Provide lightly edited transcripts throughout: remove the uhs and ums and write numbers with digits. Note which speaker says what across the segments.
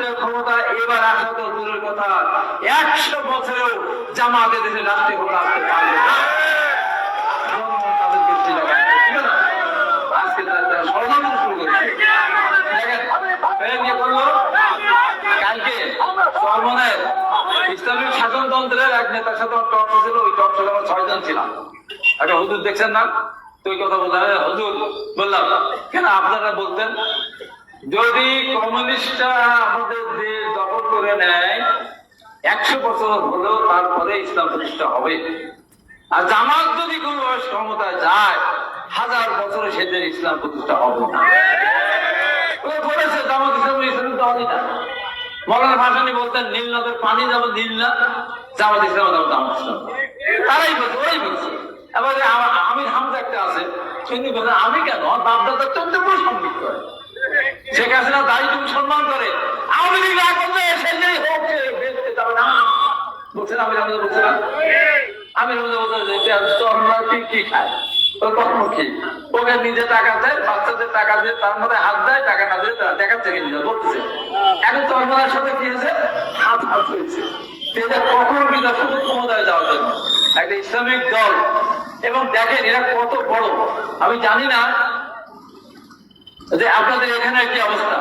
Speaker 1: রাষ্ট্রীয় ক্ষমতা এবার আসা তো দূরের কথা, 100 বছরেও জামাতে দেশে রাষ্ট্রীয় ক্ষমতা আসতে পারবে না। তাদেরকে আজকে তারা ষড়যন্ত্র শুরু করেছে। দেখেন করলো কালকে সর্বনের ইসলামিক শাসনতন্ত্রের এক নেতার সাথে আমার টক ছিল, ওই টক ছিল আমরা 6 জন ছিলাম। একটা হুজুর দেখছেন না, তো ওই কথা বললাম, হুজুর বললাম কেন আপনারা বলতেন যদি কমিউনিস্টরা আমাদের দেশ দখল করে নেয় 100 বছর হলেও তারপরে ইসলাম প্রতিষ্ঠা হবে, আর জামাত যদি কোন ক্ষমতায় যায় 1000 বছরে সেদের ইসলাম প্রতিষ্ঠা হবে না। বলেছে জামাত ইসলাম ইসলাম তো হবে না। মৌলানা ভাসানী বলতেন নীল নদের পানি যাবে নীল না, জামাত ইসলাম জামাত ইসলাম, তারাই বলছে, ওরাই বলছে। এবারে আমির হামজা একটা আছে, তিনি বলছেন আমি কেন বাপদাদার চন্দ্র পুরো সম্মিলিত করে শেখ হাসিনা দায়ী তুমি সম্মান করে, আওয়ামী লীগ না করলে সেটাই হোক বেঁচতে যাবে না বলছেন। আমির হামজা বলছিলাম, আমির হামজা বলছেন কি খায় কি ওকে নিজে টাকা দেয়, বাচ্চাদের টাকা দিয়ে তার মধ্যে হাত দেয়, টাকা না দিয়ে টাকা থেকে নিজে বলতেছে। এখন চরমার সাথে কি হয়েছে, হাত হাত হয়েছে। কখন কিনা শুধু ক্ষমতায় যাওয়ার জন্য একটা ইসলামিক দল, এবং দেখেন এরা কত বড়। আমি জানি না যে আপনাদের এখানে কি অবস্থা।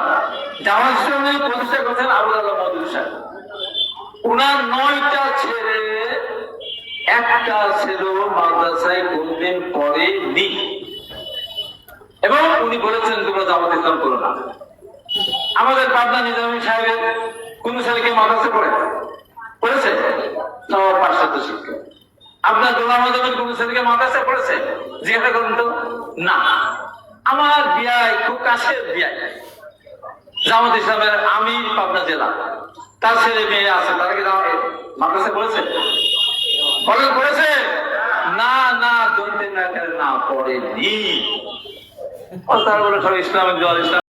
Speaker 1: জামাত ইসলামের প্রতিষ্ঠা করছেন আবুল আল্লাহ মওদুদী সাহেব, উনার 9টা ছেলে একটা ছিল মাদ্রাসায় কোনদিন পড়েনি, এবং উনি বলেছেন তোমরা জামাত ইসলাম করো না। আমাদের পাবনা নিজামী সাহেবের কোন ছেলেকে মাদ্রাসা পড়েছে? সব পাশ্চাত্য শিক্ষা। আপনার গোলাম আজমের কোন ছেলেকে মাদ্রাসায় পড়েছে? জিজ্ঞাসা করুন তো। না। আমার বিয়ায় খুব কাছের বিয়ায় জামাত ইসলামের আমির পাবনা জেলা, তার ছেলে মেয়ে আছে, তারা কি মাদ্রাসায় পড়েছে? বলেন পড়েছে? না না, দন্তের না পড়েনি। তারা বলে সব ইসলামিক দল, ইসলাম